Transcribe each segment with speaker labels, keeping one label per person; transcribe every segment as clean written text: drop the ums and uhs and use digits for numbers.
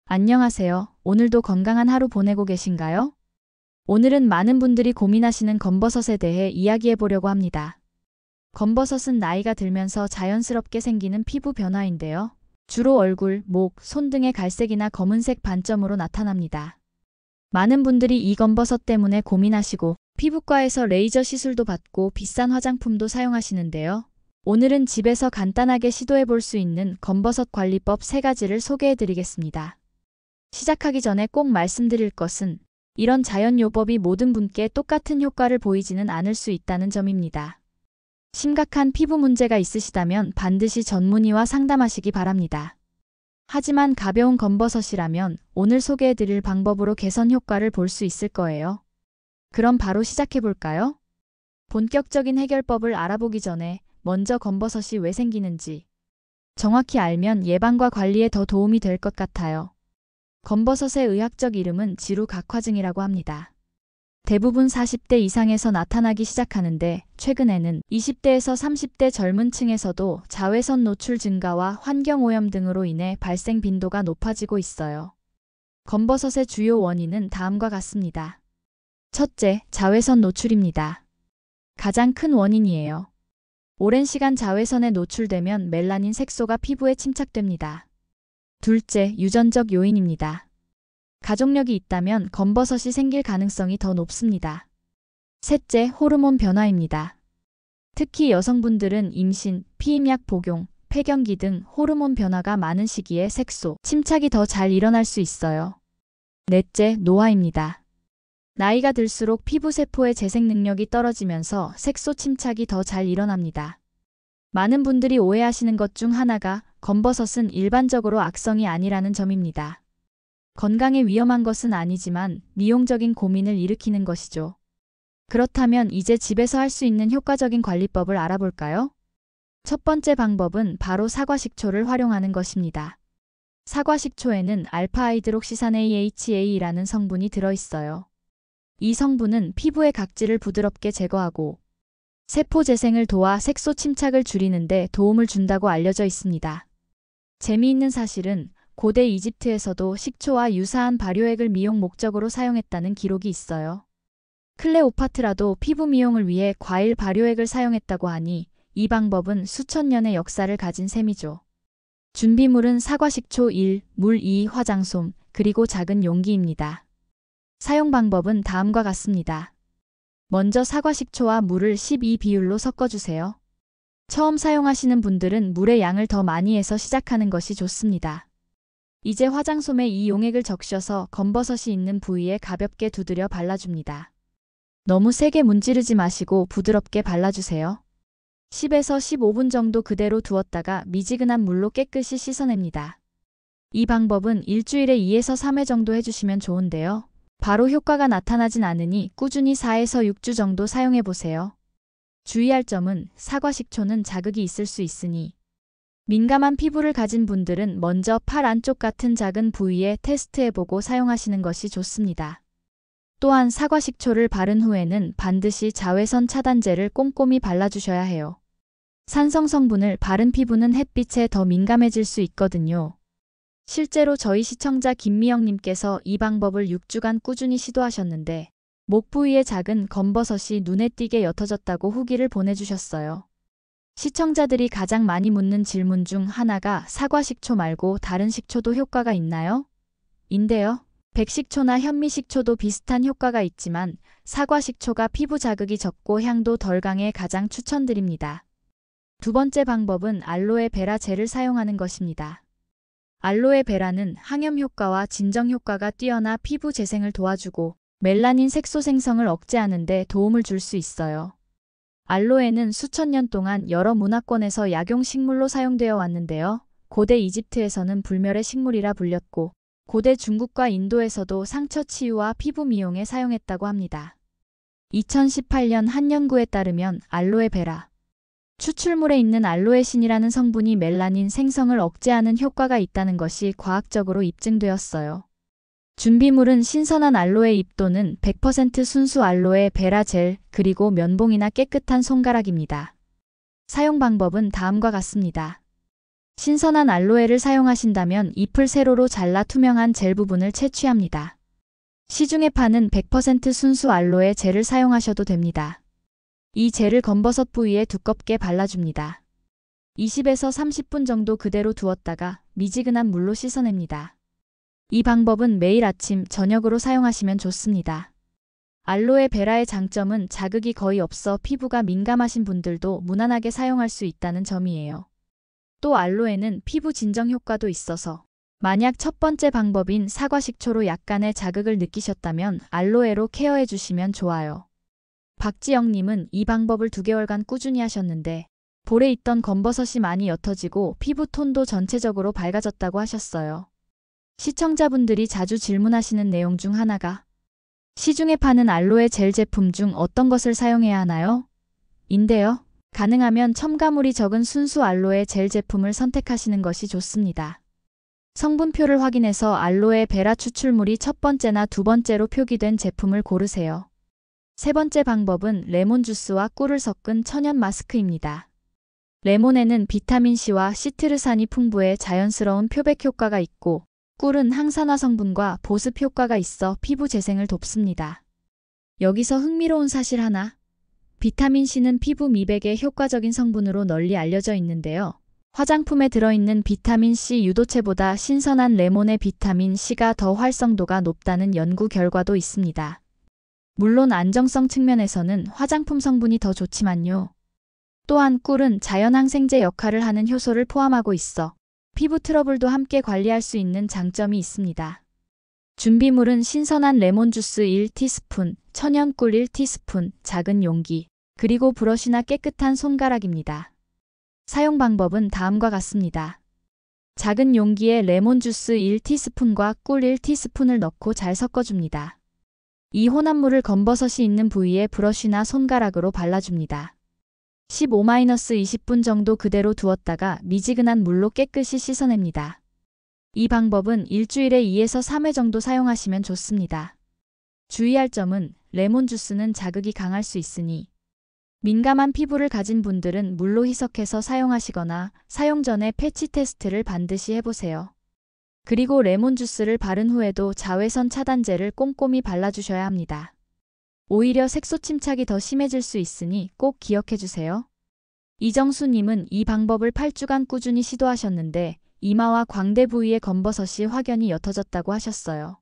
Speaker 1: 안녕하세요. 오늘도 건강한 하루 보내고 계신가요? 오늘은 많은 분들이 고민하시는 검버섯에 대해 이야기해 보려고 합니다. 검버섯은 나이가 들면서 자연스럽게 생기는 피부 변화인데요. 주로 얼굴, 목, 손 등의 갈색이나 검은색 반점으로 나타납니다. 많은 분들이 이 검버섯 때문에 고민하시고 피부과에서 레이저 시술도 받고 비싼 화장품도 사용하시는데요. 오늘은 집에서 간단하게 시도해 볼 수 있는 검버섯 관리법 3가지를 소개해 드리겠습니다. 시작하기 전에 꼭 말씀드릴 것은 이런 자연요법이 모든 분께 똑같은 효과를 보이지는 않을 수 있다는 점입니다. 심각한 피부 문제가 있으시다면 반드시 전문의와 상담하시기 바랍니다. 하지만 가벼운 검버섯이라면 오늘 소개해드릴 방법으로 개선 효과를 볼 수 있을 거예요. 그럼 바로 시작해볼까요? 본격적인 해결법을 알아보기 전에 먼저 검버섯이 왜 생기는지 정확히 알면 예방과 관리에 더 도움이 될 것 같아요. 검버섯의 의학적 이름은 지루각화증이라고 합니다. 대부분 40대 이상에서 나타나기 시작하는데 최근에는 20대에서 30대 젊은 층에서도 자외선 노출 증가와 환경오염 등으로 인해 발생 빈도가 높아지고 있어요. 검버섯의 주요 원인은 다음과 같습니다. 첫째, 자외선 노출입니다. 가장 큰 원인이에요. 오랜 시간 자외선에 노출되면 멜라닌 색소가 피부에 침착됩니다. 둘째, 유전적 요인입니다. 가족력이 있다면 검버섯이 생길 가능성이 더 높습니다. 셋째, 호르몬 변화입니다. 특히 여성분들은 임신, 피임약 복용, 폐경기 등 호르몬 변화가 많은 시기에 색소, 침착이 더 잘 일어날 수 있어요. 넷째, 노화입니다. 나이가 들수록 피부 세포의 재생 능력이 떨어지면서 색소 침착이 더 잘 일어납니다. 많은 분들이 오해하시는 것 중 하나가 검버섯은 일반적으로 악성이 아니라는 점입니다. 건강에 위험한 것은 아니지만 미용적인 고민을 일으키는 것이죠. 그렇다면 이제 집에서 할 수 있는 효과적인 관리법을 알아볼까요? 첫 번째 방법은 바로 사과식초를 활용하는 것입니다. 사과식초에는 알파하이드록시산 AHA라는 성분이 들어있어요. 이 성분은 피부의 각질을 부드럽게 제거하고 세포 재생을 도와 색소 침착을 줄이는 데 도움을 준다고 알려져 있습니다. 재미있는 사실은 고대 이집트에서도 식초와 유사한 발효액을 미용 목적으로 사용했다는 기록이 있어요. 클레오파트라도 피부 미용을 위해 과일 발효액을 사용했다고 하니 이 방법은 수천 년의 역사를 가진 셈이죠. 준비물은 사과식초 1, 물 2, 화장솜, 그리고 작은 용기입니다. 사용 방법은 다음과 같습니다. 먼저 사과식초와 물을 12 비율로 섞어주세요. 처음 사용하시는 분들은 물의 양을 더 많이 해서 시작하는 것이 좋습니다. 이제 화장솜에 이 용액을 적셔서 검버섯이 있는 부위에 가볍게 두드려 발라줍니다. 너무 세게 문지르지 마시고 부드럽게 발라주세요. 10에서 15분 정도 그대로 두었다가 미지근한 물로 깨끗이 씻어냅니다. 이 방법은 일주일에 2에서 3회 정도 해주시면 좋은데요. 바로 효과가 나타나진 않으니 꾸준히 4에서 6주 정도 사용해보세요. 주의할 점은 사과식초는 자극이 있을 수 있으니 민감한 피부를 가진 분들은 먼저 팔 안쪽 같은 작은 부위에 테스트해보고 사용하시는 것이 좋습니다. 또한 사과식초를 바른 후에는 반드시 자외선 차단제를 꼼꼼히 발라주셔야 해요. 산성 성분을 바른 피부는 햇빛에 더 민감해질 수 있거든요. 실제로 저희 시청자 김미영님께서 이 방법을 6주간 꾸준히 시도하셨는데 목 부위에 작은 검버섯이 눈에 띄게 옅어졌다고 후기를 보내주셨어요. 시청자들이 가장 많이 묻는 질문 중 하나가 사과식초 말고 다른 식초도 효과가 있나요? 인데요. 백식초나 현미식초도 비슷한 효과가 있지만 사과식초가 피부 자극이 적고 향도 덜 강해 가장 추천드립니다. 두 번째 방법은 알로에베라 젤을 사용하는 것입니다. 알로에베라는 항염 효과와 진정 효과가 뛰어나 피부 재생을 도와주고 멜라닌 색소 생성을 억제하는 데 도움을 줄 수 있어요. 알로에는 수천 년 동안 여러 문화권에서 약용식물로 사용되어 왔는데요. 고대 이집트에서는 불멸의 식물이라 불렸고 고대 중국과 인도에서도 상처 치유와 피부 미용에 사용했다고 합니다. 2018년 한 연구에 따르면 알로에베라 추출물에 있는 알로에신이라는 성분이 멜라닌 생성을 억제하는 효과가 있다는 것이 과학적으로 입증되었어요. 준비물은 신선한 알로에 잎 또는 100% 순수 알로에 베라 젤, 그리고 면봉이나 깨끗한 손가락입니다. 사용 방법은 다음과 같습니다. 신선한 알로에를 사용하신다면 잎을 세로로 잘라 투명한 젤 부분을 채취합니다. 시중에 파는 100% 순수 알로에 젤을 사용하셔도 됩니다. 이 젤을 검버섯 부위에 두껍게 발라줍니다. 20에서 30분 정도 그대로 두었다가 미지근한 물로 씻어냅니다. 이 방법은 매일 아침, 저녁으로 사용하시면 좋습니다. 알로에 베라의 장점은 자극이 거의 없어 피부가 민감하신 분들도 무난하게 사용할 수 있다는 점이에요. 또 알로에는 피부 진정 효과도 있어서 만약 첫 번째 방법인 사과 식초로 약간의 자극을 느끼셨다면 알로에로 케어해 주시면 좋아요. 박지영님은 이 방법을 2개월간 꾸준히 하셨는데 볼에 있던 검버섯이 많이 옅어지고 피부 톤도 전체적으로 밝아졌다고 하셨어요. 시청자분들이 자주 질문하시는 내용 중 하나가 시중에 파는 알로에 젤 제품 중 어떤 것을 사용해야 하나요? 인데요. 가능하면 첨가물이 적은 순수 알로에 젤 제품을 선택하시는 것이 좋습니다. 성분표를 확인해서 알로에 베라 추출물이 첫 번째나 두 번째로 표기된 제품을 고르세요. 세 번째 방법은 레몬 주스와 꿀을 섞은 천연 마스크입니다. 레몬에는 비타민C와 시트르산이 풍부해 자연스러운 표백 효과가 있고 꿀은 항산화 성분과 보습 효과가 있어 피부 재생을 돕습니다. 여기서 흥미로운 사실 하나. 비타민C는 피부 미백에 효과적인 성분으로 널리 알려져 있는데요. 화장품에 들어있는 비타민C 유도체보다 신선한 레몬의 비타민C가 더 활성도가 높다는 연구 결과도 있습니다. 물론 안정성 측면에서는 화장품 성분이 더 좋지만요. 또한 꿀은 자연항생제 역할을 하는 효소를 포함하고 있어 피부 트러블도 함께 관리할 수 있는 장점이 있습니다. 준비물은 신선한 레몬 주스 1티스푼, 천연 꿀 1티스푼, 작은 용기, 그리고 브러쉬나 깨끗한 손가락입니다. 사용 방법은 다음과 같습니다. 작은 용기에 레몬 주스 1티스푼과 꿀 1티스푼을 넣고 잘 섞어줍니다. 이 혼합물을 검버섯이 있는 부위에 브러쉬나 손가락으로 발라줍니다. 15-20분 정도 그대로 두었다가 미지근한 물로 깨끗이 씻어냅니다. 이 방법은 일주일에 2에서 3회 정도 사용하시면 좋습니다. 주의할 점은 레몬 주스는 자극이 강할 수 있으니 민감한 피부를 가진 분들은 물로 희석해서 사용하시거나 사용 전에 패치 테스트를 반드시 해보세요. 그리고 레몬 주스를 바른 후에도 자외선 차단제를 꼼꼼히 발라주셔야 합니다. 오히려 색소 침착이 더 심해질 수 있으니 꼭 기억해주세요. 이정수님은 이 방법을 8주간 꾸준히 시도하셨는데 이마와 광대 부위의 검버섯이 확연히 옅어졌다고 하셨어요.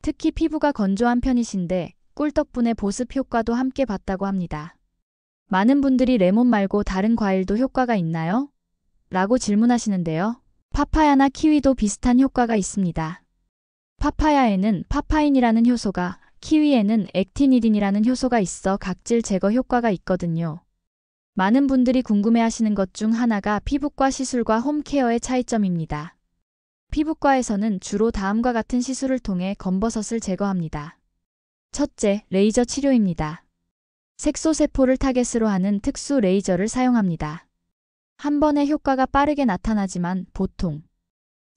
Speaker 1: 특히 피부가 건조한 편이신데 꿀 덕분에 보습 효과도 함께 봤다고 합니다. 많은 분들이 레몬 말고 다른 과일도 효과가 있나요? 라고 질문하시는데요. 파파야나 키위도 비슷한 효과가 있습니다. 파파야에는 파파인이라는 효소가, 키위에는 액티니딘이라는 효소가 있어 각질 제거 효과가 있거든요. 많은 분들이 궁금해하시는 것 중 하나가 피부과 시술과 홈케어의 차이점입니다. 피부과에서는 주로 다음과 같은 시술을 통해 검버섯을 제거합니다. 첫째, 레이저 치료입니다. 색소세포를 타겟으로 하는 특수 레이저를 사용합니다. 한 번에 효과가 빠르게 나타나지만 보통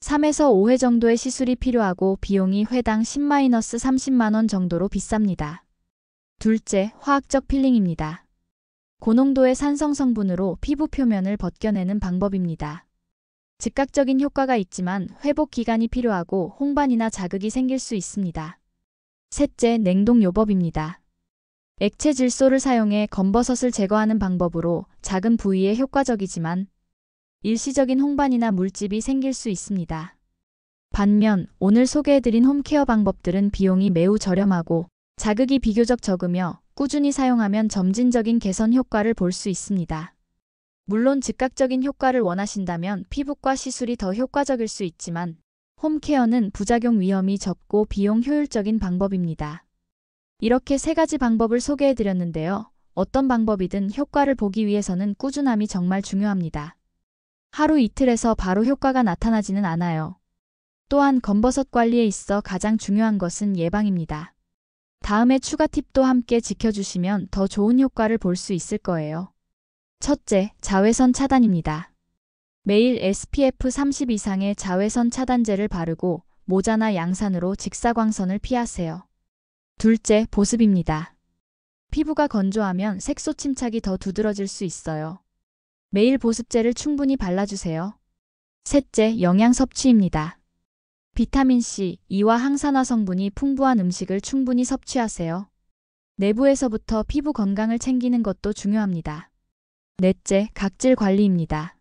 Speaker 1: 3에서 5회 정도의 시술이 필요하고 비용이 회당 10-30만 원 정도로 비쌉니다. 둘째, 화학적 필링입니다. 고농도의 산성 성분으로 피부 표면을 벗겨내는 방법입니다. 즉각적인 효과가 있지만 회복 기간이 필요하고 홍반이나 자극이 생길 수 있습니다. 셋째, 냉동 요법입니다. 액체 질소를 사용해 검버섯을 제거하는 방법으로 작은 부위에 효과적이지만 일시적인 홍반이나 물집이 생길 수 있습니다. 반면 오늘 소개해드린 홈케어 방법들은 비용이 매우 저렴하고 자극이 비교적 적으며 꾸준히 사용하면 점진적인 개선 효과를 볼 수 있습니다. 물론 즉각적인 효과를 원하신다면 피부과 시술이 더 효과적일 수 있지만 홈케어는 부작용 위험이 적고 비용 효율적인 방법입니다. 이렇게 3가지 방법을 소개해드렸는데요. 어떤 방법이든 효과를 보기 위해서는 꾸준함이 정말 중요합니다. 하루 이틀에서 바로 효과가 나타나지는 않아요. 또한 검버섯 관리에 있어 가장 중요한 것은 예방입니다. 다음에 추가 팁도 함께 지켜주시면 더 좋은 효과를 볼 수 있을 거예요. 첫째, 자외선 차단입니다. 매일 SPF 30 이상의 자외선 차단제를 바르고 모자나 양산으로 직사광선을 피하세요. 둘째, 보습입니다. 피부가 건조하면 색소 침착이 더 두드러질 수 있어요. 매일 보습제를 충분히 발라주세요. 셋째, 영양 섭취입니다. 비타민C, E와 항산화 성분이 풍부한 음식을 충분히 섭취하세요. 내부에서부터 피부 건강을 챙기는 것도 중요합니다. 넷째, 각질 관리입니다.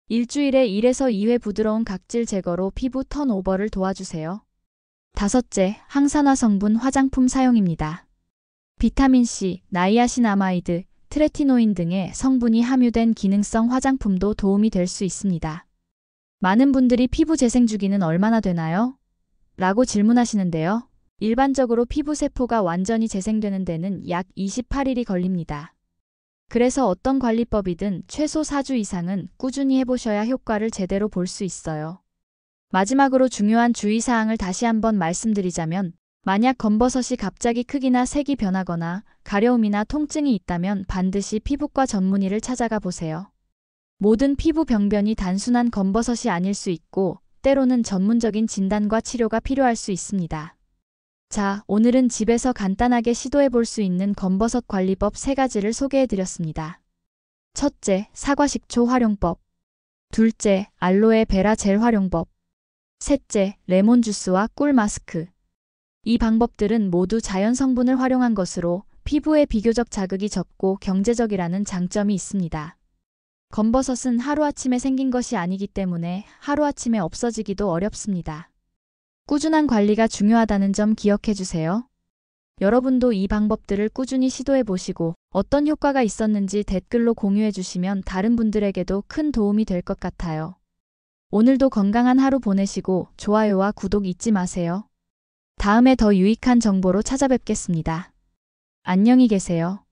Speaker 1: 일주일에 1에서 2회 부드러운 각질 제거로 피부 턴오버를 도와주세요. 다섯째, 항산화 성분 화장품 사용입니다. 비타민C, 나이아신아마이드, 트레티노인 등의 성분이 함유된 기능성 화장품도 도움이 될 수 있습니다. 많은 분들이 피부 재생 주기는 얼마나 되나요? 라고 질문하시는데요. 일반적으로 피부 세포가 완전히 재생되는 데는 약 28일이 걸립니다. 그래서 어떤 관리법이든 최소 4주 이상은 꾸준히 해보셔야 효과를 제대로 볼 수 있어요. 마지막으로 중요한 주의사항을 다시 한번 말씀드리자면, 만약 검버섯이 갑자기 크기나 색이 변하거나 가려움이나 통증이 있다면 반드시 피부과 전문의를 찾아가 보세요. 모든 피부 병변이 단순한 검버섯이 아닐 수 있고 때로는 전문적인 진단과 치료가 필요할 수 있습니다. 자, 오늘은 집에서 간단하게 시도해 볼 수 있는 검버섯 관리법 3가지를 소개해 드렸습니다. 첫째, 사과식초 활용법. 둘째, 알로에 베라 젤 활용법. 셋째, 레몬 주스와 꿀 마스크. 이 방법들은 모두 자연 성분을 활용한 것으로 피부에 비교적 자극이 적고 경제적이라는 장점이 있습니다. 검버섯은 하루아침에 생긴 것이 아니기 때문에 하루아침에 없어지기도 어렵습니다. 꾸준한 관리가 중요하다는 점 기억해 주세요. 여러분도 이 방법들을 꾸준히 시도해 보시고 어떤 효과가 있었는지 댓글로 공유해 주시면 다른 분들에게도 큰 도움이 될 것 같아요. 오늘도 건강한 하루 보내시고 좋아요와 구독 잊지 마세요. 다음에 더 유익한 정보로 찾아뵙겠습니다. 안녕히 계세요.